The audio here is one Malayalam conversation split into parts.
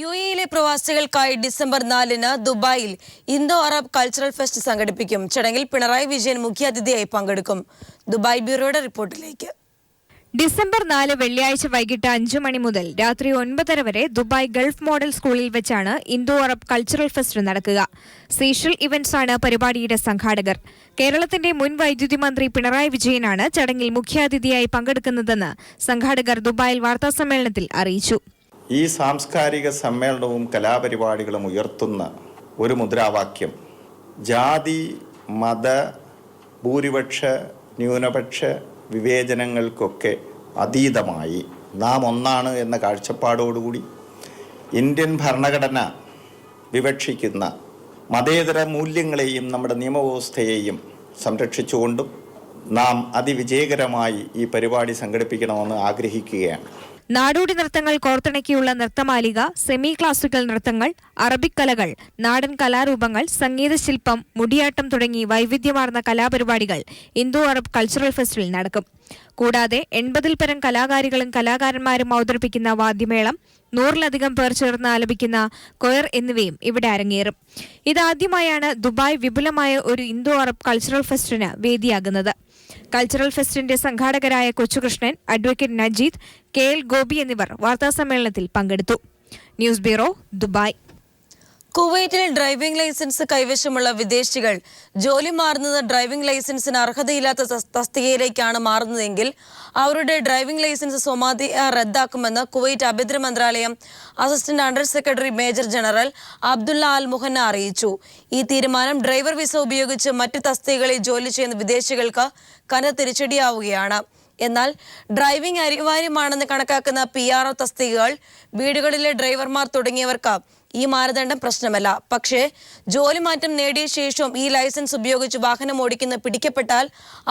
യുഎഇയിലെ പ്രവാസികൾക്കായി ഡിസംബർ 4-ന് ദുബായിൽ ഇന്തോ അറബ് കൾച്ചറൽ ഫെസ്റ്റ് സംഘടിപ്പിക്കും. ചടങ്ങിൽ പിണറായി വിജയൻ മുഖ്യാതിഥിയായി പങ്കെടുക്കും. ദുബായ് ബ്യൂറോയുടെ റിപ്പോർട്ടിലേക്ക്. ഡിസംബർ 4 വെള്ളിയാഴ്ച വൈകിട്ട് 5 മണി മുതൽ രാത്രി 9:30 വരെ ദുബായ് ഗൾഫ് മോഡൽ സ്കൂളിൽ വെച്ചാണ് ഇന്തോ അറബ് കൾച്ചറൽ ഫെസ്റ്റ് നടക്കുക. സീഷൽ ഇവന്റ്സ് ആണ് പരിപാടിയുടെ സംഘാടകർ. കേരളത്തിന്റെ മുൻ വൈദ്യുതി മന്ത്രി പിണറായി വിജയനാണ് ചടങ്ങിൽ മുഖ്യാതിഥിയായി പങ്കെടുക്കുന്നതെന്ന് സംഘാടകർ ദുബായിൽ വാർത്താസമ്മേളനത്തിൽ അറിയിച്ചു. ഈ സാംസ്കാരിക സമ്മേളനവും കലാപരിപാടികളും ഉയർത്തുന്ന ഒരു മുദ്രാവാക്യം ജാതി, മത, ഭൂരിപക്ഷ, ന്യൂനപക്ഷ വിവേചനങ്ങൾക്കൊക്കെ അതീതമായി നാം ഒന്നാണ് എന്ന കാഴ്ചപ്പാടോടുകൂടി ഇന്ത്യൻ ഭരണഘടന വിവക്ഷിക്കുന്ന മതേതര മൂല്യങ്ങളെയും നമ്മുടെ നിയമവ്യവസ്ഥയെയും സംരക്ഷിച്ചുകൊണ്ടും നാം അതിവിജയകരമായി ഈ പരിപാടി സംഘടിപ്പിക്കണമെന്ന് ആഗ്രഹിക്കുകയാണ്. നാടോടി നൃത്തങ്ങൾ കോർത്തിണക്കിയുള്ള നൃത്തമാലിക, സെമി ക്ലാസിക്കൽ നൃത്തങ്ങൾ, അറബിക് കലകൾ, നാടൻ കലാരൂപങ്ങൾ, സംഗീതശില്പം, മുടിയാട്ടം തുടങ്ങി വൈവിധ്യമാർന്ന കലാപരിപാടികൾ ഇന്തോ അറബ് കൾച്ചറൽ ഫെസ്റ്റിൽ നടക്കും. കൂടാതെ 80-ൽ പരം കലാകാരികളും കലാകാരന്മാരും അവതരിപ്പിക്കുന്ന വാദ്യമേളം, 100-ലധികം പേർ ചേർന്ന് ആലപിക്കുന്ന കൊയർ എന്നിവയും ഇവിടെ അരങ്ങേറും. ഇതാദ്യമായാണ് ദുബായ് വിപുലമായ ഒരു ഇന്തോ അറബ് കൾച്ചറൽ ഫെസ്റ്റിന് വേദിയാകുന്നത്. കൾച്ചറൽ ഫെസ്റ്റിന്റെ സംഘാടകരായ കൊച്ചുകൃഷ്ണൻ, അഡ്വക്കേറ്റ് നജീദ്, KL ഗോപി എന്നിവർ വാർത്താസമ്മേളനത്തിൽ പങ്കെടുത്തു. News bureau, Dubai. കുവൈറ്റിൽ ഡ്രൈവിംഗ് ലൈസൻസ് കൈവശമുള്ള വിദേശികൾ ജോലി മാറുന്നത് ഡ്രൈവിംഗ് ലൈസൻസിന് അർഹതയില്ലാത്ത തസ്തികയിലേക്കാണ് മാറുന്നതെങ്കിൽ അവരുടെ ഡ്രൈവിംഗ് ലൈസൻസ് സ്വമേധയാ റദ്ദാക്കുമെന്ന് കുവൈറ്റ് ആഭ്യന്തര മന്ത്രാലയം assistant under secretary major general Abdullah Al Muhanna അറിയിച്ചു. ഈ തീരുമാനം ഡ്രൈവർ വിസ ഉപയോഗിച്ച് മറ്റ് തസ്തികകളിൽ ജോലി ചെയ്യുന്ന വിദേശികൾക്ക് കനത്ത തിരിച്ചടിയാവുകയാണ്. എന്നാൽ ഡ്രൈവിംഗ് അനിവാര്യമാണെന്ന് കണക്കാക്കുന്ന PRO തസ്തികകൾ, വീടുകളിലെ ഡ്രൈവർമാർ തുടങ്ങിയവർക്ക് ഈ മാനദണ്ഡം പ്രശ്നമല്ല. പക്ഷേ ജോലി മാറ്റം നേടിയ ശേഷവും ഈ ലൈസൻസ് ഉപയോഗിച്ച് വാഹനം ഓടിക്കുന്ന പിടിക്കപ്പെട്ടാൽ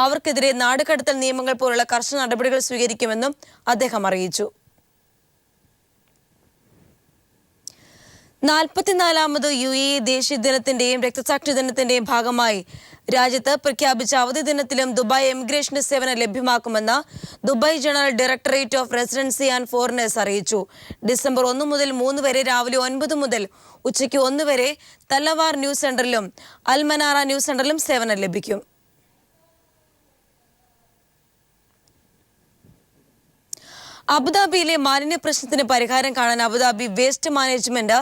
അവർക്കെതിരെ നാടുകടത്തൽ നിയമങ്ങൾ പോലുള്ള കർശന നടപടികൾ സ്വീകരിക്കുമെന്നും അദ്ദേഹം അറിയിച്ചു. 44ാമത് UAE ദേശീയ ദിനത്തിന്റെയും രക്തസാക്ഷി ദിനത്തിന്റെയും ഭാഗമായി രാജ്യത്ത് പ്രഖ്യാപിച്ച അവധി ദിനത്തിലും ദുബായ് എമിഗ്രേഷന്റെ സേവനം ലഭ്യമാക്കുമെന്ന് Dubai general directorate of residency and foreigners അറിയിച്ചു. ഡിസംബർ 1 മുതൽ 3 വരെ രാവിലെ 9 മുതൽ ഉച്ചയ്ക്ക് 1 വരെ തല്ലവാർ ന്യൂസ് സെന്ററിലും അൽമനാറ ന്യൂസ് സെന്ററിലും സേവനം ലഭിക്കും. അബുദാബിയിലെ മാലിന്യ പ്രശ്നത്തിന് പരിഹാരം കാണാൻ Abu Dhabi waste management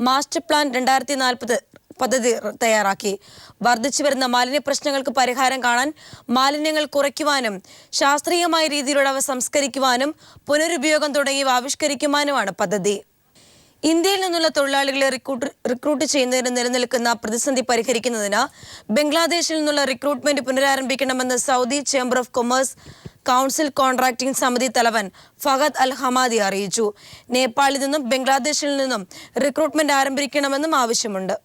master plan 2040 പദ്ധതി തയ്യാറാക്കി. വർദ്ധിച്ചു വരുന്ന മാലിന്യ പ്രശ്നങ്ങൾക്ക് പരിഹാരം കാണാൻ മാലിന്യങ്ങൾ കുറയ്ക്കുവാനും ശാസ്ത്രീയമായ രീതിയിലൂടെ അവ സംസ്കരിക്കുവാനും പുനരുപയോഗം തുടങ്ങിയവ ആവിഷ്കരിക്കുവാനുമാണ് പദ്ധതി. ഇന്ത്യയിൽ നിന്നുള്ള തൊഴിലാളികളെ റിക്രൂട്ട് ചെയ്യുന്നതിന് നിലനിൽക്കുന്ന പ്രതിസന്ധി പരിഹരിക്കുന്നതിന് ബംഗ്ലാദേശിൽ നിന്നുള്ള റിക്രൂട്ട്മെന്റ് പുനരാരംഭിക്കണമെന്ന് Saudi chamber of commerce council contracting സമിതി തലവൻ ഫഹദ് അൽ ഹമാദി അറിയിച്ചു. നേപ്പാളിൽ നിന്നും ബംഗ്ലാദേശിൽ നിന്നും റിക്രൂട്ട്മെന്റ് ആരംഭിക്കണമെന്നും ആവശ്യമുണ്ട്.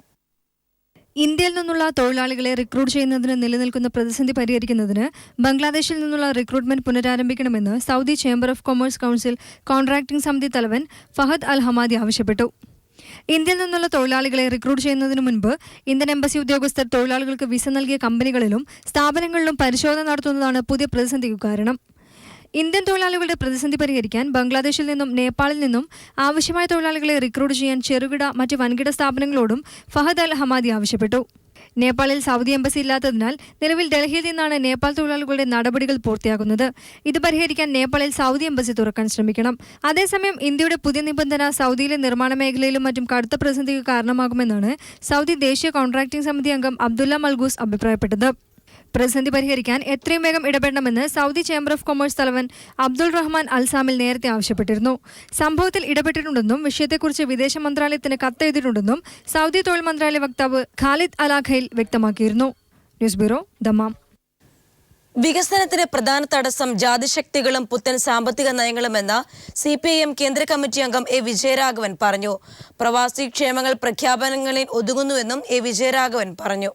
ഇന്ത്യയിൽ നിന്നുള്ള തൊഴിലാളികളെ റിക്രൂട്ട് ചെയ്യുന്നതിന് നിലനിൽക്കുന്ന പ്രതിസന്ധി പരിഹരിക്കുന്നതിന് ബംഗ്ലാദേശിൽ നിന്നുള്ള റിക്രൂട്ട്മെന്റ് പുനരാരംഭിക്കണമെന്ന് Saudi chamber of commerce council contracting സമിതി തലവൻ ഫഹദ് അൽ ഹമാദി ആവശ്യപ്പെട്ടു. ഇന്ത്യയിൽ നിന്നുള്ള തൊഴിലാളികളെ റിക്രൂട്ട് ചെയ്യുന്നതിന് മുൻപ് ഇന്ത്യൻ എംബസി ഉദ്യോഗസ്ഥർ തൊഴിലാളികൾക്ക് വിസ നൽകിയ കമ്പനികളിലും സ്ഥാപനങ്ങളിലും പരിശോധന നടത്തുന്നതാണ് പുതിയ പ്രതിസന്ധിക്ക് കാരണം. ഇന്ത്യൻ തൊഴിലാളികളുടെ പ്രതിസന്ധി പരിഹരിക്കാൻ ബംഗ്ലാദേശിൽ നിന്നും നേപ്പാളിൽ നിന്നും ആവശ്യമായ തൊഴിലാളികളെ റിക്രൂട്ട് ചെയ്യാൻ ചെറുകിട, മറ്റ് വൻകിട സ്ഥാപനങ്ങളോടും ഫഹദ് അൽ ഹമാദി ആവശ്യപ്പെട്ടു. നേപ്പാളിൽ സൗദി എംബസി ഇല്ലാത്തതിനാൽ നിലവിൽ ഡൽഹിയിൽ നിന്നാണ് നേപ്പാൾ തൊഴിലാളികളുടെ നടപടികൾ പൂർത്തിയാക്കുന്നത്. ഇത് പരിഹരിക്കാൻ നേപ്പാളിൽ സൗദി എംബസി തുറക്കാൻ ശ്രമിക്കണം. അതേസമയം ഇന്ത്യയുടെ പുതിയ നിബന്ധന സൗദിയിലെ നിർമ്മാണ മേഖലയിലും മറ്റും കടുത്ത പ്രതിസന്ധിക്ക് കാരണമാകുമെന്നാണ് സൗദി ദേശീയ കോൺട്രാക്ടിംഗ് സമിതി അംഗം അബ്ദുള്ള മൽഗൂസ് അഭിപ്രായപ്പെട്ടത്. പ്രതിസന്ധി പരിഹരിക്കാൻ എത്രയും വേഗം ഇടപെടണമെന്ന് സൗദി ചേംബർ ഓഫ് കൊമേഴ്സ് തലവൻ അബ്ദുൾ റഹ്മാൻ അൽ സാമിൽ നേരത്തെ ആവശ്യപ്പെട്ടിരുന്നു. സംഭവത്തിൽ ഇടപെട്ടിട്ടുണ്ടെന്നും വിഷയത്തെക്കുറിച്ച് വിദേശ മന്ത്രാലയത്തിന് കത്തെഴുതിയിട്ടുണ്ടെന്നും സൗദി തൊഴിൽ മന്ത്രാലയ വക്താവ് ഖാലിദ് അലാഖയിൽ വ്യക്തമാക്കിയിരുന്നു. News bureau, Dammam. വികസനത്തിന് പ്രധാന തടസ്സം ജാതിശക്തികളും പുത്തൻ സാമ്പത്തിക നയങ്ങളുമെന്ന് CPIM കേന്ദ്ര കമ്മിറ്റി അംഗം A. വിജയരാഘവൻ പറഞ്ഞു. പ്രവാസി ക്ഷേമങ്ങൾ പ്രഖ്യാപനങ്ങളിൽ ഒതുങ്ങുന്നുവെന്നും A. വിജയരാഘവൻ പറഞ്ഞു.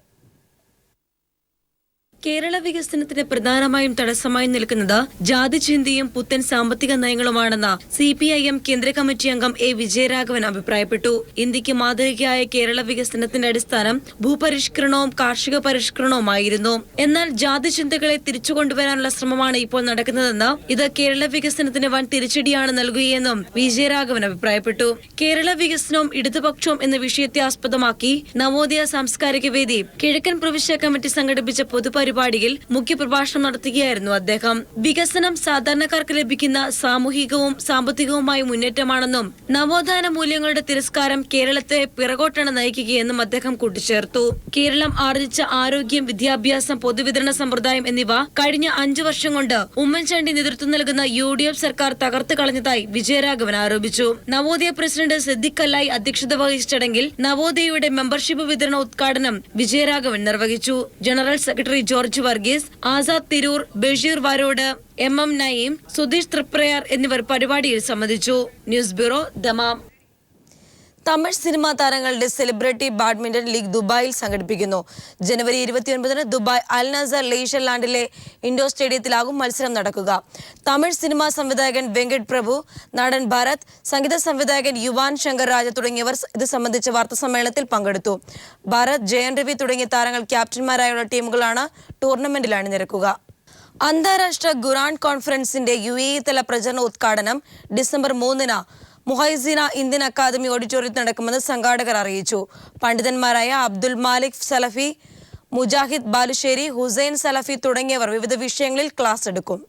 കേരള വികസനത്തിന് പ്രധാനമായും തടസ്സമായി നിൽക്കുന്നത് ജാതിചിന്തയും പുത്തൻ സാമ്പത്തിക നയങ്ങളുമാണെന്ന് CPIM കേന്ദ്ര കമ്മിറ്റി അംഗം A. വിജയരാഘവൻ അഭിപ്രായപ്പെട്ടു. ഇന്ത്യക്ക് മാതൃകയായ കേരള വികസനത്തിന്റെ അടിസ്ഥാനം ഭൂപരിഷ്കരണവും കാർഷിക പരിഷ്കരണവുമായിരുന്നു. എന്നാൽ ജാതിചിന്തകളെ തിരിച്ചുകൊണ്ടുവരാനുള്ള ശ്രമമാണ് ഇപ്പോൾ നടക്കുന്നതെന്ന്, ഇത് കേരള വികസനത്തിന് വൻ തിരിച്ചടിയാണ് നൽകുകയെന്നും വിജയരാഘവൻ അഭിപ്രായപ്പെട്ടു. കേരള വികസനവും ഇടതുപക്ഷവും എന്ന വിഷയത്തെ ആസ്പദമാക്കി നവോദയ സാംസ്കാരിക വേദി കിഴക്കൻ പ്രവിശ്യ കമ്മിറ്റി സംഘടിപ്പിച്ച പൊതുപരിപാടിയിൽ മുഖ്യപ്രഭാഷണം നടത്തുകയായിരുന്നു അദ്ദേഹം. വികസനം സാധാരണക്കാർക്ക് ലഭിക്കുന്ന സാമൂഹികവും സാമ്പത്തികവുമായ മുന്നേറ്റമാണെന്നും നവോത്ഥാന മൂല്യങ്ങളുടെ തിരസ്കാരം കേരളത്തെ പിറകോട്ടാണ് നയിക്കുകയെന്നും അദ്ദേഹം കൂട്ടിച്ചേർത്തു. കേരളം ആർജിച്ച ആരോഗ്യം, വിദ്യാഭ്യാസം, പൊതുവിതരണ സമ്പ്രദായം എന്നിവ കഴിഞ്ഞ 5 വർഷം കൊണ്ട് ഉമ്മൻചാണ്ടി നേതൃത്വം നൽകുന്ന UDF സർക്കാർ തകർത്തു കളഞ്ഞതായി വിജയരാഘവൻ ആരോപിച്ചു. നവോദയ പ്രസിഡന്റ് സിദ്ദിഖ് കല്ലായി അധ്യക്ഷത വഹിച്ച ചടങ്ങിൽ നവോദയയുടെ മെമ്പർഷിപ്പ് വിതരണ ഉദ്ഘാടനം വിജയരാഘവൻ നിർവഹിച്ചു. General secretary George Varghese, Azad Tirur, Basheer Varode, MM Naeem, Sudheesh Triprayar എന്നിവർ പരിപാടിയിൽ സംബന്ധിച്ചു. News bureau, Dammam. Tamil cinema താരങ്ങളുടെ സെലിബ്രിറ്റി ബാഡ്മിന്റൺ ലീഗ് ദുബായിൽ സംഘടിപ്പിക്കുന്നു. ജനുവരി 29 ദുബായ് അൽ നസർ ലെയ്ഷർ ലാൻഡിലെ ഇൻഡോർ സ്റ്റേഡിയത്തിലാകും മത്സരം നടക്കുക. തമിഴ് സിനിമാ സംവിധായകൻ വെങ്കട് പ്രഭു, നടൻ ഭരത്, സംഗീത സംവിധായകൻ യുവാൻ ശങ്കർ രാജ തുടങ്ങിയവർ ഇത് സംബന്ധിച്ച വാർത്താസമ്മേളനത്തിൽ പങ്കെടുത്തു. ഭരത്, ജയൻ രവി തുടങ്ങിയ താരങ്ങൾ ക്യാപ്റ്റന്മാരായുള്ള ടീമുകളാണ് ടൂർണമെന്റിൽ അണിനിരക്കുക. അന്താരാഷ്ട്ര ഖുർആൻ കോൺഫറൻസിന്റെ UAE തല പ്രചരണ ഉദ്ഘാടനം ഡിസംബർ 3 മുഹൈസിന ഇന്ത്യൻ അക്കാദമി ഓഡിറ്റോറിയത്തിൽ നടക്കുമെന്ന് സംഘാടകർ അറിയിച്ചു. പണ്ഡിതന്മാരായ അബ്ദുൽ മാലിക് സലഫി, മുജാഹിദ് ബാലുശ്ശേരി, ഹുസൈൻ സലഫി തുടങ്ങിയവർ വിവിധ വിഷയങ്ങളിൽ ക്ലാസ് എടുക്കും.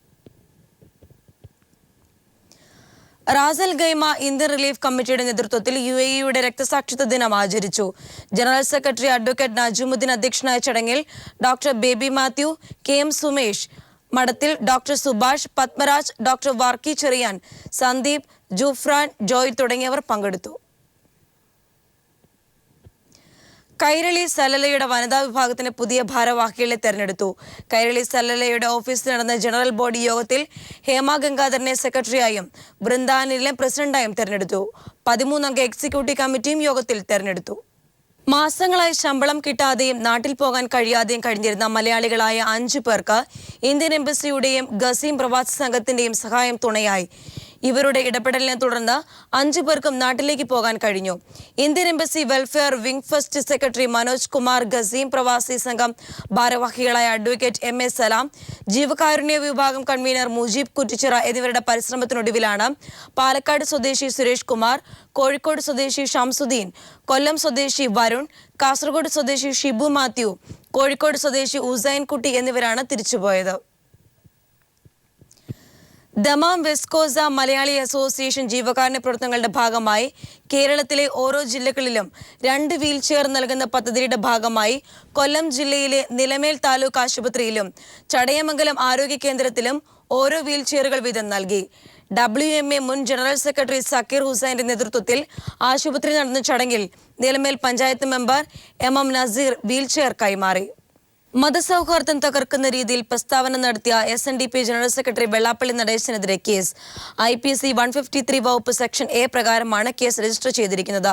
റാസൽ ഗൈമ ഇന്ത്യൻ റിലീഫ് കമ്മിറ്റിയുടെ നേതൃത്വത്തിൽ UAEയുടെ രക്തസാക്ഷിത്വ ദിനം ആചരിച്ചു. ജനറൽ സെക്രട്ടറി അഡ്വക്കേറ്റ് നജുമുദ്ദീൻ അധ്യക്ഷനായ ചടങ്ങിൽ doctor baby Mathew, KM Sumesh മഠത്തിൽ, ഡോക്ടർ സുഭാഷ്, പത്മരാജ്, ഡോക്ടർ വാർക്കി ചെറിയാൻ, സന്ദീപ്, ജൂഫ്രാൻ, ജോയ് തുടങ്ങിയവർ പങ്കെടുത്തു. കൈരളി സലലയുടെ വനിതാ വിഭാഗത്തിന് പുതിയ ഭാരവാഹികളെ തെരഞ്ഞെടുത്തു. കൈരളി സലലയുടെ ഓഫീസിൽ നടന്ന ജനറൽ ബോഡി യോഗത്തിൽ ഹേമ ഗംഗാധരനെ സെക്രട്ടറിയായും ബൃന്ദാനിലെ പ്രസിഡന്റായും തെരഞ്ഞെടുത്തു. 13 അംഗ എക്സിക്യൂട്ടീവ് കമ്മിറ്റിയും യോഗത്തിൽ തെരഞ്ഞെടുത്തു. മാസങ്ങളായി ശമ്പളം കിട്ടാതെയും നാട്ടിൽ പോകാൻ കഴിയാതെയും കഴിഞ്ഞിരുന്ന മലയാളികളായ 5 പേർക്ക് ഇന്ത്യൻ എംബസിയുടെയും ഗസീം പ്രവാസി സംഘത്തിന്റെയും സഹായം തുണയായി. ഇവരുടെ ഇടപെടലിനെ തുടർന്ന് 5 പേർക്കും നാട്ടിലേക്ക് പോകാൻ കഴിഞ്ഞു. Indian embassy welfare wing first secretary Manoj Kumar, Qassim പ്രവാസി സംഘം ഭാരവാഹികളായ അഡ്വക്കേറ്റ് MA സലാം, ജീവകാരുണ്യ വിഭാഗം കൺവീനർ മുജീബ് കുറ്റിച്ചിറ എന്നിവരുടെ പരിശ്രമത്തിനൊടുവിലാണ് പാലക്കാട് സ്വദേശി സുരേഷ് കുമാർ, കോഴിക്കോട് സ്വദേശി ഷംസുദ്ദീൻ, കൊല്ലം സ്വദേശി വരുൺ, കാസർഗോഡ് സ്വദേശി ഷിബു മാത്യു, കോഴിക്കോട് സ്വദേശി ഉസൈൻ കുട്ടി എന്നിവരാണ് തിരിച്ചുപോയത്. ദമാം വെസ്കോസ മലയാളി അസോസിയേഷൻ ജീവകാരുണ്യ പ്രവർത്തനങ്ങളുടെ ഭാഗമായി കേരളത്തിലെ ഓരോ ജില്ലകളിലും 2 വീൽചെയർ നൽകുന്ന പദ്ധതിയുടെ ഭാഗമായി കൊല്ലം ജില്ലയിലെ നിലമേൽ താലൂക്ക് ആശുപത്രിയിലും ചടയമംഗലം ആരോഗ്യ കേന്ദ്രത്തിലും ഓരോ വീൽചെയറുകൾ വീതം നൽകി. WMA മുൻ ജനറൽ സെക്രട്ടറി സക്കീർ ഹുസൈന്റെ നേതൃത്വത്തിൽ ആശുപത്രിയിൽ നടന്ന ചടങ്ങിൽ Nilamel panchayat member MM Naseer wheelchair കൈമാറി. മതസൗഹാർദ്ദം തകർക്കുന്ന രീതിയിൽ പ്രസ്താവന നടത്തിയ SNDP ജനറൽ സെക്രട്ടറി വെള്ളാപ്പള്ളി നടേശനെതിരെ കേസ്. IPC 153 വകുപ്പ് സെക്ഷൻ A പ്രകാരമാണ് കേസ് രജിസ്റ്റർ ചെയ്തിരിക്കുന്നത്.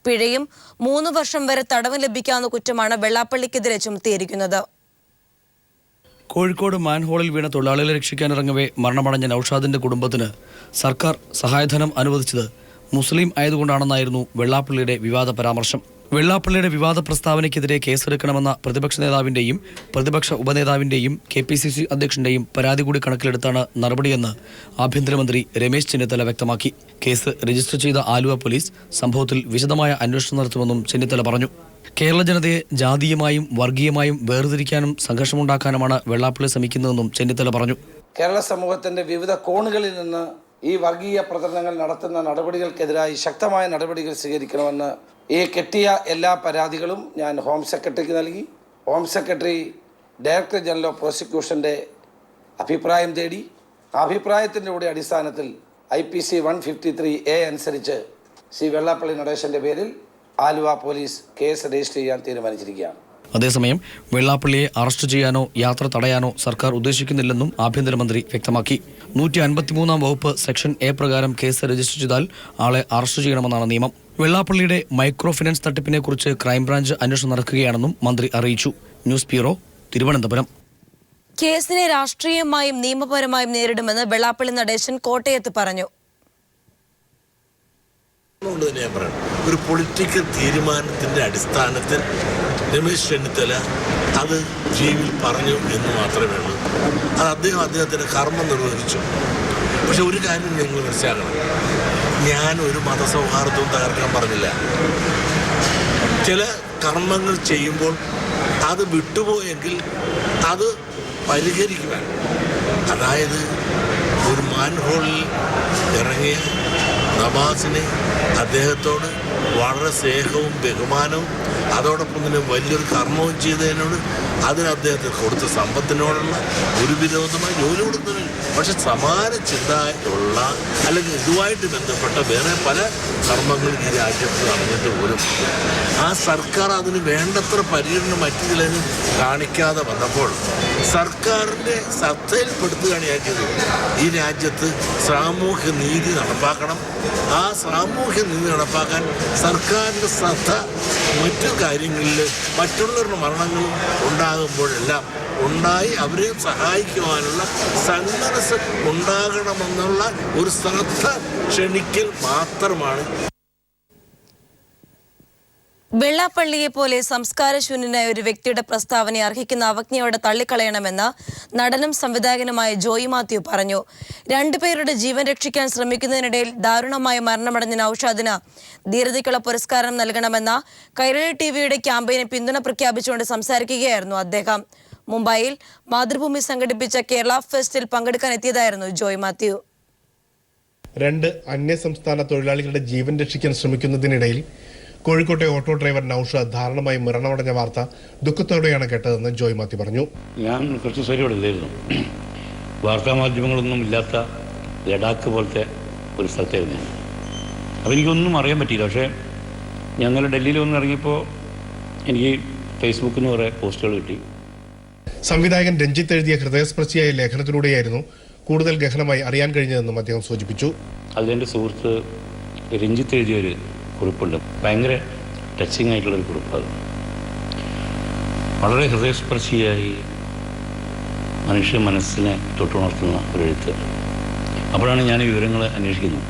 പിഴയും 3 വർഷം വരെ തടവ് ലഭിക്കാവുന്ന കുറ്റമാണ് വെള്ളാപ്പള്ളിക്കെതിരെ ചുമത്തിയിരിക്കുന്നത്. കോഴിക്കോട് മാൻഹോളിൽ വീണ തൊഴിലാളികളെ രക്ഷിക്കാനിറങ്ങവേ മരണമടഞ്ഞ നൌഷാദിന്റെ കുടുംബത്തിന് സർക്കാർ സഹായധനം അനുവദിച്ചത് മുസ്ലിം ആയതുകൊണ്ടാണെന്നായിരുന്നു വെള്ളാപ്പള്ളിയുടെ വിവാദ പരാമർശം. വെള്ളാപ്പള്ളിയുടെ വിവാദ പ്രസ്താവനയ്ക്കെതിരെ കേസെടുക്കണമെന്ന പ്രതിപക്ഷ നേതാവിന്റെയും പ്രതിപക്ഷ ഉപനേതാവിന്റെയും KPCC അധ്യക്ഷന്റെയും പരാതി കൂടി കണക്കിലെടുത്താണ് നടപടിയെന്ന് ആഭ്യന്തരമന്ത്രി രമേശ് ചെന്നിത്തല വ്യക്തമാക്കി. കേസ് രജിസ്റ്റർ ചെയ്ത ആലുവ പോലീസ് സംഭവത്തിൽ വിശദമായ അന്വേഷണം നടത്തുമെന്നും ചെന്നിത്തല പറഞ്ഞു. കേരള ജനതയെ ജാതീയമായും വർഗീയമായും വേർതിരിക്കാനും സംഘർഷമുണ്ടാക്കാനുമാണ് വെള്ളാപ്പള്ളി ശ്രമിക്കുന്നതെന്നും ചെന്നിത്തല പറഞ്ഞു. കേരള സമൂഹത്തിന്റെ വിവിധ കോണുകളിൽ നിന്ന് ഈ വർഗീയ പ്രചരണങ്ങൾ നടത്തുന്ന നടപടികൾക്കെതിരായി ശക്തമായ നടപടികൾ സ്വീകരിക്കണമെന്ന് ഈ കെട്ടിയ എല്ലാ പരാതികളും ഞാൻ ഹോം സെക്രട്ടറിക്ക് നൽകി. Home secretary director general of പ്രോസിക്യൂഷൻ്റെ അഭിപ്രായം തേടി. അഭിപ്രായത്തിൻ്റെ കൂടെ അടിസ്ഥാനത്തിൽ IPC 153A അനുസരിച്ച് ശ്രീ വെള്ളാപ്പള്ളി നടേശൻ്റെ പേരിൽ ആലുവ പോലീസ് കേസ് രജിസ്റ്റർ ചെയ്യാൻ തീരുമാനിച്ചിരിക്കുകയാണ്. അതേസമയം വെള്ളാപ്പള്ളിയെ അറസ്റ്റ് ചെയ്യാനോ യാത്ര തടയാനോ സർക്കാർ ഉദ്ദേശിക്കുന്നില്ലെന്നും ആഭ്യന്തരമന്ത്രി വ്യക്തമാക്കി. 153 വകുപ്പ് സെക്ഷൻ A പ്രകാരം കേസ് രജിസ്റ്റർ ചെയ്താൽ ആളെ അറസ്റ്റ് ചെയ്യണമെന്നാണ് നിയമം. വെള്ളാപ്പള്ളിയുടെ മൈക്രോ ഫിനാൻസ് തട്ടിപ്പിനെ കുറിച്ച് ക്രൈംബ്രാഞ്ച് അന്വേഷണം നടക്കുകയാണെന്നും മന്ത്രി അറിയിച്ചു. News bureau, Thiruvananthapuram. കേസിനെ രാഷ്ട്രീയമായും നിയമപരമായും നേരിടുമെന്ന് വെള്ളാപ്പള്ളി നടേശൻ കോട്ടയത്ത് പറഞ്ഞു. ഒരു പൊളിറ്റിക്കൽ തീരുമാനത്തിന്റെ അടിസ്ഥാനത്തിൽ രമേശ് ചെന്നിത്തല അത് ടിവിയിൽ പറഞ്ഞു എന്ന് മാത്രമേ ഉള്ളൂ. അത് അദ്ദേഹത്തിന്റെ കർമ്മം നിർവഹിച്ചു. പക്ഷെ ഒരു കാര്യം നിങ്ങൾ മനസ്സിലാക്കണം, ഞാൻ ഒരു മതസൗഹാർദ്ദവും തകർക്കാൻ പറഞ്ഞില്ല. ചില കർമ്മങ്ങൾ ചെയ്യുമ്പോൾ അത് വിട്ടുപോയെങ്കിൽ അത് പരിഹരിക്കുവാൻ, അതായത് ഒരു മാൻഹോളിൽ ഇറങ്ങിയ നവാസിനെ അദ്ദേഹത്തോട് വളരെ സ്നേഹവും ബഹുമാനവും അതോടൊപ്പം തന്നെ വലിയൊരു കർമ്മവും ചെയ്തതിനോട് അതിന് അദ്ദേഹത്തിന് കൊടുത്ത സമ്പത്തിനോടുള്ള ഒരു വിരോധമായി ജോലി കൊടുത്തതിന്, പക്ഷെ സമാന ചിന്തയുള്ള അല്ലെങ്കിൽ ഇതുമായിട്ട് ബന്ധപ്പെട്ട വേറെ പല കർമ്മങ്ങൾ ഈ രാജ്യത്ത് നടന്നിട്ട് പോലും ആ സർക്കാർ അതിന് വേണ്ടത്ര പരിഗണന മറ്റു ചിലതിനും കാണിക്കാതെ വന്നപ്പോൾ സർക്കാരിൻ്റെ ശ്രദ്ധയിൽപ്പെടുത്തുകയാണ് ഞാൻ ചെയ്തത്. ഈ രാജ്യത്ത് സാമൂഹ്യ നീതി നടപ്പാക്കണം. ആ സാമൂഹ്യ നീതി നടപ്പാക്കാൻ സർക്കാരിൻ്റെ ശ്രദ്ധ മറ്റു കാര്യങ്ങളിൽ മറ്റുള്ളവരുടെ മരണങ്ങൾ ഉണ്ടാകുമ്പോഴെല്ലാം ഉണ്ടായി അവരെ സഹായിക്കുവാനുള്ള സന്മനസ് ഉണ്ടാകണമെന്നുള്ള ഒരു ശ്രദ്ധ ക്ഷണിക്കൽ മാത്രമാണ്. വെള്ളാപ്പള്ളിയെ പോലെ സംസ്കാരശൂന്യനായ ഒരു വ്യക്തിയുടെ പ്രസ്താവനയെ അർഹിക്കുന്ന അവജ്ഞയോടെ തള്ളിക്കളയണമെന്ന് നടനും സംവിധായകനുമായ ജോയി മാത്യു പറഞ്ഞു. രണ്ടുപേരുടെ ജീവൻ രക്ഷിക്കാൻ ശ്രമിക്കുന്നതിനിടയിൽ ദാരുണമായ മരണമടഞ്ഞ നൌഷാദിന് ധീരതയ്ക്കുള്ള പുരസ്കാരം നൽകണമെന്ന കൈരളി ടിവിയുടെ ക്യാമ്പയിന് പിന്തുണ പ്രഖ്യാപിച്ചുകൊണ്ട് സംസാരിക്കുകയായിരുന്നു അദ്ദേഹം. മുംബൈയിൽ മാതൃഭൂമി സംഘടിപ്പിച്ച കേരള ഫെസ്റ്റിൽ പങ്കെടുക്കാൻ എത്തിയതായിരുന്നു ജോയി മാത്യു. 2 അന്യസംസ്ഥാന തൊഴിലാളികളുടെ ജീവൻ രക്ഷിക്കാൻ ശ്രമിക്കുന്നതിനിടയിൽ കോഴിക്കോട്ടെ ഓട്ടോ ഡ്രൈവർ നൌഷാദ് ദാരുണമായി മരണമടഞ്ഞ വാർത്ത ദുഃഖത്തോടെയാണ് കേട്ടതെന്ന് ജോയ് മാത്യു പറഞ്ഞു. ഞാൻ കുറച്ച് ദിവസം ഇല്ലായിരുന്നു. വാർത്താമാധ്യമങ്ങളൊന്നും ഇല്ലാത്ത ലഡാക്ക് പോലത്തെ ഒരു സ്ഥലത്തായിരുന്നു. അപ്പോൾ എനിക്കൊന്നും അറിയാൻ പറ്റിയില്ല. പക്ഷേ ഞങ്ങൾ ഡൽഹിയിൽ വന്ന് ഇറങ്ങിയപ്പോൾ എനിക്ക് ഫേസ്ബുക്കിൽ നിന്ന് കുറേ പോസ്റ്റുകൾ കിട്ടി. സംവിധായകൻ രഞ്ജിത്ത് എഴുതിയ ഹൃദയസ്പർശിയായ ലേഖനത്തിലൂടെയായിരുന്നു കൂടുതൽ ഗഹനമായി അറിയാൻ കഴിഞ്ഞതെന്നും അദ്ദേഹം സൂചിപ്പിച്ചു. അതിലെൻ്റെ സുഹൃത്ത് രഞ്ജിത്ത് എഴുതിയൊരു കുറിപ്പുണ്ട്. ഭയങ്കര ടച്ചിങ് ആയിട്ടുള്ളൊരു കുറിപ്പ്. അത് വളരെ ഹൃദയസ്പർശിയായി മനുഷ്യ മനസ്സിനെ തൊട്ടുണർത്തുന്ന ഒരു എഴുത്ത്. അപ്പോഴാണ് ഞാൻ ഈ വിവരങ്ങൾ അന്വേഷിക്കുന്നത്.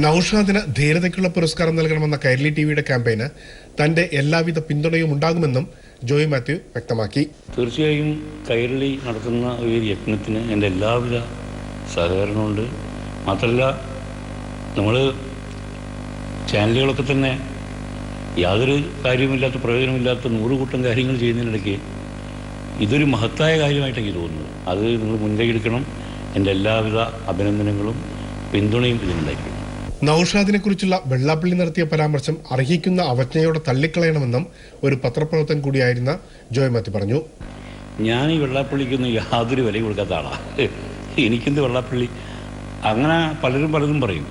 നൌഷാദിന് ധീരതയ്ക്കുള്ള പുരസ്കാരം നൽകണമെന്ന കൈരളി ടിവിയുടെ ക്യാമ്പയിന് തന്റെ എല്ലാവിധ പിന്തുണയും ഉണ്ടാകുമെന്നും ജോയി മാത്യു വ്യക്തമാക്കി. തീർച്ചയായും കൈരളി നടത്തുന്ന ഈ യജ്ഞത്തിന് എൻ്റെ എല്ലാവിധ സഹകരണമുണ്ട്. മാത്രമല്ല നമ്മൾ ചാനലുകളൊക്കെ തന്നെ യാതൊരു കാര്യവുമില്ലാത്ത പ്രയോജനമില്ലാത്ത 100 കൂട്ടം കാര്യങ്ങൾ ചെയ്യുന്നതിനിടയ്ക്ക് ഇതൊരു മഹത്തായ കാര്യമായിട്ട് എനിക്ക് തോന്നുന്നത്. അത് നിങ്ങൾ മുൻകൈ എടുക്കണം. എൻ്റെ എല്ലാവിധ അഭിനന്ദനങ്ങളും പിന്തുണയും ഇതിനുണ്ടായിരിക്കും. നൌഷാദിനെ കുറിച്ചുള്ള വെള്ളാപ്പള്ളി നടത്തിയ പരാമർശം അർഹിക്കുന്ന അവജ്ഞയോടെ തള്ളിക്കളയണമെന്നും ഒരു പത്രപ്രവർത്തകൻ കൂടിയായിരുന്ന ജോയ് മാത്യു പറഞ്ഞു. ഞാൻ ഈ വെള്ളാപ്പള്ളിക്കൊന്നും യാതൊരു വിലയും കൊടുക്കാത്ത ആളാണ്. എനിക്കെന്ത് വെള്ളാപ്പള്ളി, അങ്ങനെ പലതും പറയും.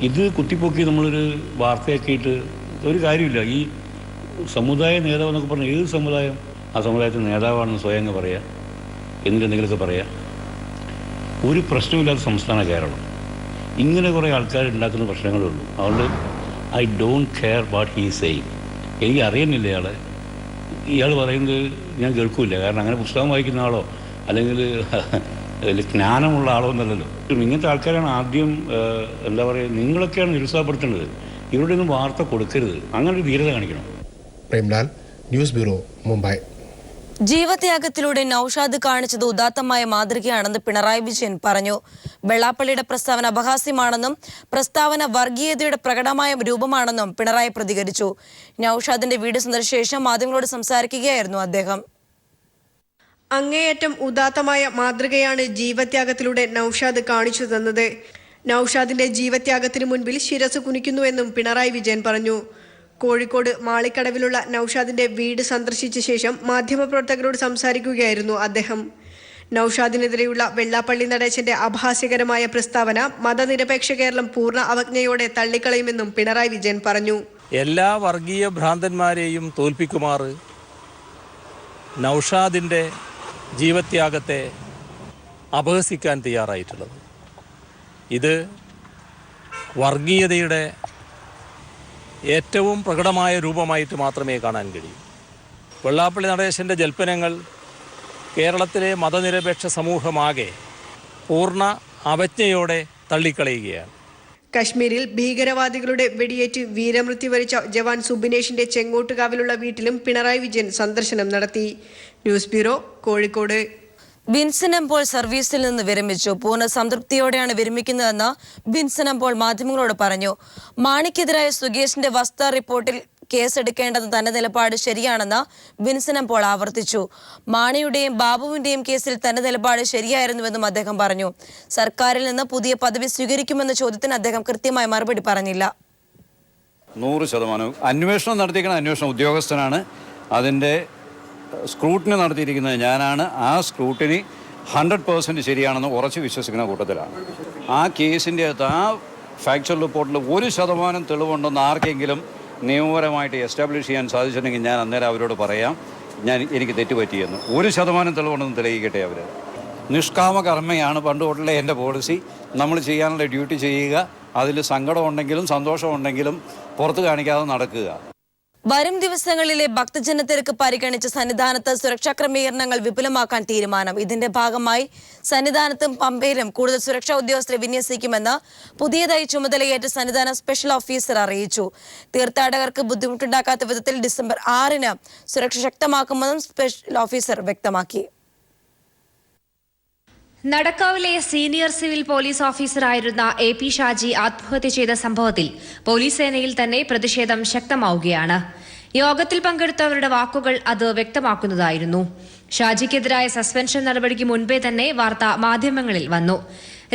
ഇത് കുത്തിപ്പൊക്കി നമ്മളൊരു വാർത്തയാക്കിയിട്ട് ഒരു കാര്യമില്ല. ഈ സമുദായ നേതാവ് എന്നൊക്കെ പറഞ്ഞാൽ ഏത് സമുദായം ആ സമുദായത്തിൻ്റെ നേതാവാണെന്ന് സ്വയം പറയുക, എന്നിട്ട് എന്തെങ്കിലുമൊക്കെ പറയുക. ഒരു പ്രശ്നമില്ലാത്ത സംസ്ഥാന കേരളം. ഇങ്ങനെ കുറേ ആൾക്കാർ ഉണ്ടാക്കുന്ന പ്രശ്നങ്ങളേ ഉള്ളൂ. അതുകൊണ്ട് I don't care what he saying. എനിക്ക് അറിയുന്നില്ല ഇയാൾ പറയുന്നത് ഞാൻ കേൾക്കില്ല. കാരണം അങ്ങനെ പുസ്തകം വായിക്കുന്ന ആളോ അല്ലെങ്കിൽ ജ്ഞാനമുള്ള ആളോ എന്നല്ലല്ലോ. ഇങ്ങനത്തെ ആൾക്കാരാണ് ആദ്യം എന്താ പറയുക, നിങ്ങളൊക്കെയാണ് നിരുത്സാഹപ്പെടുത്തേണ്ടത്. ഇവരുടെ ഒന്നും വാർത്ത കൊടുക്കരുത്. അങ്ങനെ ഒരു ധീരത കാണിക്കണം. Premlal, news bureau, Mumbai. ജീവത്യാഗത്തിലൂടെ നൌഷാദ് കാണിച്ചത് ഉദാത്തമായ മാതൃകയാണെന്ന് പിണറായി വിജയൻ പറഞ്ഞു. വെള്ളാപ്പള്ളിയുടെ പ്രസ്താവന അപഹാസ്യമാണെന്നും പ്രസ്താവന വർഗീയതയുടെ പ്രകടമായ രൂപമാണെന്നും പിണറായി പ്രതികരിച്ചു. നൌഷാദിന്റെ വീട് സന്ദർശിച്ച ശേഷം മാധ്യമങ്ങളോട് സംസാരിക്കുകയായിരുന്നു അദ്ദേഹം. അങ്ങേയറ്റം ഉദാത്തമായ മാതൃകയാണ് ജീവത്യാഗത്തിലൂടെ നൌഷാദ് കാണിച്ചു തന്നത്. നൌഷാദിന്റെ ജീവത്യാഗത്തിന് മുൻപിൽ ശിരസ് കുനിക്കുന്നുവെന്നും പിണറായി വിജയൻ പറഞ്ഞു. കോഴിക്കോട് മാളിക്കടവിലുള്ള നൌഷാദിന്റെ വീട് സന്ദർശിച്ച ശേഷം മാധ്യമപ്രവർത്തകരോട് സംസാരിക്കുകയായിരുന്നു അദ്ദേഹം. നൌഷാദിനെതിരെയുള്ള വെള്ളാപ്പള്ളി നടേശന്റെ അപഹാസ്യകരമായ പ്രസ്താവന മതനിരപേക്ഷ കേരളം പൂർണ്ണ അവജ്ഞയോടെ തള്ളിക്കളയുമെന്നും പിണറായി വിജയൻ പറഞ്ഞു. എല്ലാ വർഗീയ ഭ്രാന്തന്മാരെയും തോൽപ്പിക്കുമാറ് നൌഷാദിന്റെ ജീവത്യാഗത്തെ അപഹസിക്കാൻ തയ്യാറായിട്ടുള്ളത് ഇത് വർഗീയതയുടെ ഏറ്റവും പ്രകടമായ രൂപമായിട്ട് മാത്രമേ കാണാൻ കഴിയൂ. വെള്ളാപ്പള്ളി നടേശൻ്റെ ജൽപ്പനങ്ങൾ കേരളത്തിലെ മതനിരപേക്ഷ സമൂഹമാകെ പൂർണ്ണ അവജ്ഞയോടെ തള്ളിക്കളയുകയാണ്. കശ്മീരിൽ ഭീകരവാദികളുടെ വെടിയേറ്റ് വീരമൃത്യു വരിച്ച ജവാൻ സുബിനേഷിന്റെ ചെങ്ങോട്ടുകാവിലുള്ള വീട്ടിലും പിണറായി വിജയൻ സന്ദർശനം നടത്തി. News bureau, Kozhikode. Vincent M Paul സർവീസിൽ നിന്ന് വിരമിച്ചു. പൂർണ്ണ സംതൃപ്തിയോടെയാണ് വിരമിക്കുന്നതെന്ന് വിൻസൻ എംപോൾ മാധ്യമങ്ങളോട് പറഞ്ഞു. മാണിക്കെതിരായ സുകേഷിന്റെ വസ്തുതാ റിപ്പോർട്ടിൽ കേസെടുക്കേണ്ടെന്ന് തന്റെ നിലപാട് ശരിയാണെന്ന് വിൻസൻ എംപോൾ ആവർത്തിച്ചു. മാണിയുടെയും ബാബുവിന്റെയും കേസിൽ തന്റെ നിലപാട് ശരിയായിരുന്നുവെന്നും അദ്ദേഹം പറഞ്ഞു. സർക്കാരിൽ നിന്ന് പുതിയ പദവി സ്വീകരിക്കുമെന്ന ചോദ്യത്തിന് അദ്ദേഹം കൃത്യമായ മറുപടി പറഞ്ഞില്ല. 100% അന്വേഷണം നടത്തിയിരിക്കുന്ന അന്വേഷണ ഉദ്യോഗസ്ഥനാണ്. അതിൻ്റെ സ്ക്രൂട്ടിനി നടത്തിയിരിക്കുന്നത് ഞാനാണ്. ആ സ്ക്രൂട്ടിനി 100% ശരിയാണെന്ന് ഉറച്ചു വിശ്വസിക്കുന്ന കൂട്ടത്തിലാണ്. ആ കേസിൻ്റെ അകത്ത് ആ ഫാക്ച്വൽ റിപ്പോർട്ടിൽ 1% തെളിവുണ്ടെന്ന് ആർക്കെങ്കിലും നിയമപരമായിട്ട് എസ്റ്റാബ്ലിഷ് ചെയ്യാൻ സാധിച്ചിട്ടുണ്ടെങ്കിൽ ഞാൻ അന്നേരം അവരോട് പറയാം എനിക്ക് തെറ്റുപറ്റിയെന്ന്. 1% തെളിവുണ്ടെന്ന് തെളിയിക്കട്ടെ അവർ. നിഷ്കാമ കർമ്മയാണ് പണ്ട് തൊട്ടുള്ള എൻ്റെ പോളിസി. നമ്മൾ ചെയ്യാനുള്ള ഡ്യൂട്ടി ചെയ്യുക, അതിൽ സങ്കടമുണ്ടെങ്കിലും സന്തോഷമുണ്ടെങ്കിലും പുറത്ത് കാണിക്കാതെ നടക്കുക. വരും ദിവസങ്ങളിലെ ഭക്തജനത്തിരക്ക് പരിഗണിച്ച് സന്നിധാനത്ത് സുരക്ഷാ ക്രമീകരണങ്ങൾ വിപുലമാക്കാൻ തീരുമാനം. ഇതിന്റെ ഭാഗമായി സന്നിധാനത്തും പമ്പയിലും കൂടുതൽ സുരക്ഷാ ഉദ്യോഗസ്ഥരെ വിന്യസിക്കുമെന്ന് പുതിയതായി ചുമതലയേറ്റ സന്നിധാന സ്പെഷ്യൽ ഓഫീസർ അറിയിച്ചു. തീർത്ഥാടകർക്ക് ബുദ്ധിമുട്ടുണ്ടാക്കാത്ത വിധത്തിൽ ഡിസംബർ 6-ന് സുരക്ഷ ശക്തമാക്കുമെന്നും സ്പെഷ്യൽ ഓഫീസർ വ്യക്തമാക്കി. നടക്കാവിലെ സീനിയർ സിവിൽ പോലീസ് ഓഫീസറായിരുന്ന AP ഷാജി ആത്മഹത്യ ചെയ്ത സംഭവത്തിൽ പോലീസ് സേനയിൽ തന്നെ പ്രതിഷേധം ശക്തമാവുകയാണ്. യോഗത്തിൽ പങ്കെടുത്തവരുടെ വാക്കുകൾ അത് വ്യക്തമാക്കുന്നതായിരുന്നു. ഷാജിക്കെതിരായ സസ്പെൻഷൻ നടപടിക്ക് മുൻപേ തന്നെ വാർത്ത മാധ്യമങ്ങളിൽ വന്നു.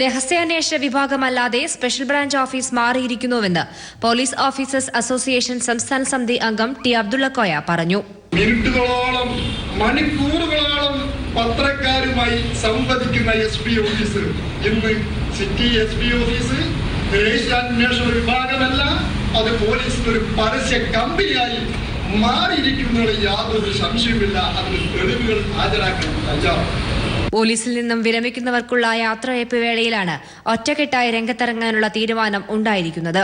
രഹസ്യാന്വേഷണ വിഭാഗമല്ലാതെ സ്പെഷ്യൽ ബ്രാഞ്ച് ഓഫീസ് മാറിയിരിക്കുന്നുവെന്ന് പോലീസ് ഓഫീസേഴ്സ് അസോസിയേഷൻ സംസ്ഥാന സമിതി അംഗം ടി അബ്ദുള്ളക്കോയ പറഞ്ഞു. മിനിറ്റുകളോളം മണിക്കൂറുകളോളം പത്രക്കാരുമായി സംവദിക്കുന്ന SP ഓഫീസ് ഇന്ന് സിറ്റി SP ഓഫീസ് രഹസ്യാന്വേഷണ വിഭാഗമല്ല, അത് പോലീസിന്റെ ഒരു പരസ്യ കമ്പനിയായി മാറിയിരിക്കുന്നതിൽ യാതൊരു സംശയവുമില്ല. അതിന് തെളിവുകൾ ഹാജരാക്കാൻ തയ്യാറാണ്. പോലീസിൽ നിന്നും വിരമിക്കുന്നവർക്കുള്ള യാത്രയയപ്പ് വേളയിലാണ് ഒറ്റക്കെട്ടായി രംഗത്തിറങ്ങാനുള്ള തീരുമാനം ഉണ്ടായിരിക്കുന്നത്.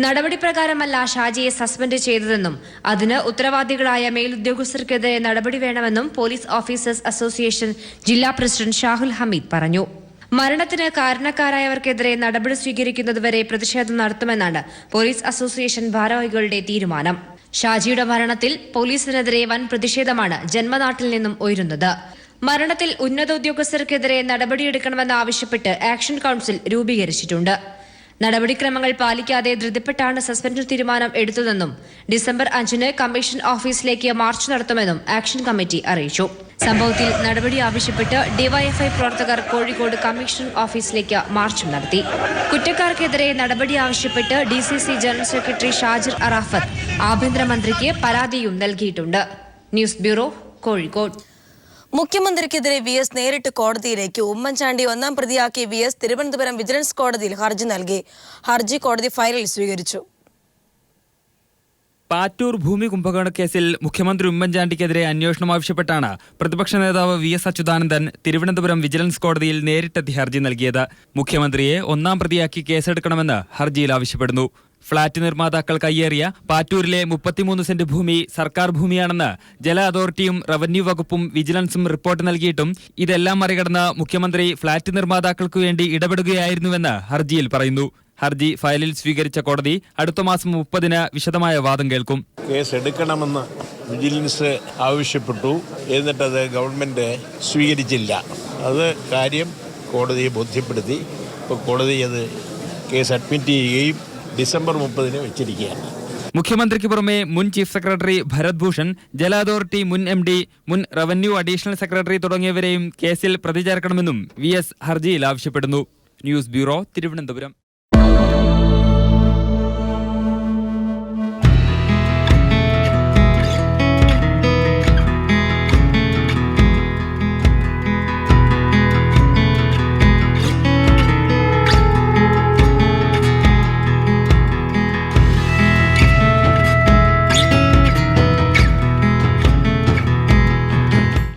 നടപടി പ്രകാരമല്ല ഷാജിയെ സസ്പെൻഡ് ചെയ്തതെന്നും അതിന് ഉത്തരവാദികളായ മേലുദ്യോഗസ്ഥർക്കെതിരെ നടപടി വേണമെന്നും പോലീസ് ഓഫീസേഴ്സ് അസോസിയേഷൻ ജില്ലാ പ്രസിഡന്റ് ഷാഹുൽ ഹമീദ് പറഞ്ഞു. മരണത്തിന് കാരണക്കാരായവർക്കെതിരെ നടപടി സ്വീകരിക്കുന്നതുവരെ പ്രതിഷേധം നടത്തുമെന്നാണ് പോലീസ് അസോസിയേഷൻ ഭാരവാഹികളുടെ തീരുമാനം. ഷാജിയുടെ മരണത്തിൽ പോലീസിനെതിരെ വൻ പ്രതിഷേധമാണ് ജന്മനാട്ടിൽ നിന്നും ഉയരുന്നത്. മരണത്തിൽ ഉന്നത ഉദ്യോഗസ്ഥർക്കെതിരെ നടപടിയെടുക്കണമെന്നാവശ്യപ്പെട്ട് ആക്ഷൻ കൌൺസിൽ രൂപീകരിച്ചിട്ടുണ്ട്. നടപടിക്രമങ്ങൾ പാലിക്കാതെ ധൃതിപ്പെട്ടാണ് സസ്പെൻഷൻ തീരുമാനം എടുത്തതെന്നും ഡിസംബർ 5-ന് കമ്മീഷൻ ഓഫീസിലേക്ക് മാർച്ച് നടത്തുമെന്നും ആക്ഷൻ കമ്മിറ്റി അറിയിച്ചു. സംഭവത്തിൽ നടപടി ആവശ്യപ്പെട്ട് ഡിവൈഎഫ്ഐ പ്രവർത്തകർ കോഴിക്കോട് കമ്മീഷൻ ഓഫീസിലേക്ക് മാർച്ചും നടത്തി. കുറ്റക്കാർക്കെതിരെ നടപടി ആവശ്യപ്പെട്ട് DCC general secretary Shajir Arafat ആഭ്യന്തരമന്ത്രിക്ക് പരാതിയും നൽകിയിട്ടുണ്ട്. News bureau, Kozhikode. മുഖ്യമന്ത്രിക്കെതിരെ VS നേരിട്ട് കോടതിയിലേക്ക്. ഉമ്മൻചാണ്ടി 1-ാം പ്രതിയാക്കിയ VS തിരുവനന്തപുരം വിജിലൻസ് കോടതിയിൽ ഹർജി നൽകി. ഹർജി കോടതി ഫയലിൽ സ്വീകരിച്ചു. പാറ്റൂർ ഭൂമി കുംഭകോണ കേസിൽ മുഖ്യമന്ത്രി ഉമ്മൻചാണ്ടിക്കെതിരെ അന്വേഷണം ആവശ്യപ്പെട്ടാണ് പ്രതിപക്ഷ നേതാവ് VS അച്യുതാനന്ദൻ തിരുവനന്തപുരം വിജിലൻസ് കോടതിയിൽ നേരിട്ടെത്തി ഹർജി നൽകിയത്. മുഖ്യമന്ത്രിയെ 1-ാം പ്രതിയാക്കി കേസെടുക്കണമെന്ന് ഹർജിയിൽ ആവശ്യപ്പെടുന്നു. ഫ്ളാറ്റ് നിർമ്മാതാക്കൾ കയ്യേറിയ പാറ്റൂരിലെ 33 സെന്റ് ഭൂമി സർക്കാർ ഭൂമിയാണെന്ന് ജല അതോറിറ്റിയും റവന്യൂ വകുപ്പും വിജിലൻസും റിപ്പോർട്ട് നൽകിയിട്ടും ഇതെല്ലാം മറികടന്ന് മുഖ്യമന്ത്രി ഫ്ളാറ്റ് നിർമ്മാതാക്കൾക്കു വേണ്ടി ഇടപെടുകയായിരുന്നുവെന്ന് ഹർജിയിൽ പറയുന്നു. ഹർജി ഫയലിൽ സ്വീകരിച്ച കോടതി അടുത്ത മാസം 30-ന് വിശദമായ വാദം കേൾക്കും. കേസ് എടുക്കണമെന്ന് വിജിലൻസ് ആവശ്യപ്പെട്ടു, എന്നിട്ടത് ഗവൺമെൻറ് സ്വീകരിച്ചില്ല. അത് കാര്യം കോടതിയെ ബോധ്യപ്പെടുത്തി. ഇപ്പോൾ കോടതി അത് കേസ് അഡ്മിറ്റ് ചെയ്യുകയും ഡിസംബർ 30-ന് വെച്ചിരിക്കുകയാണ്. മുഖ്യമന്ത്രിക്ക് പുറമെ മുൻ ചീഫ് സെക്രട്ടറി ഭരത് ഭൂഷൺ, ജല അതോറിറ്റി മുൻ MD, മുൻ റവന്യൂ അഡീഷണൽ സെക്രട്ടറി തുടങ്ങിയവരെയും കേസിൽ പ്രതി ചേർക്കണമെന്നും VS ഹർജിയിൽ ആവശ്യപ്പെടുന്നു. News bureau, Thiruvananthapuram.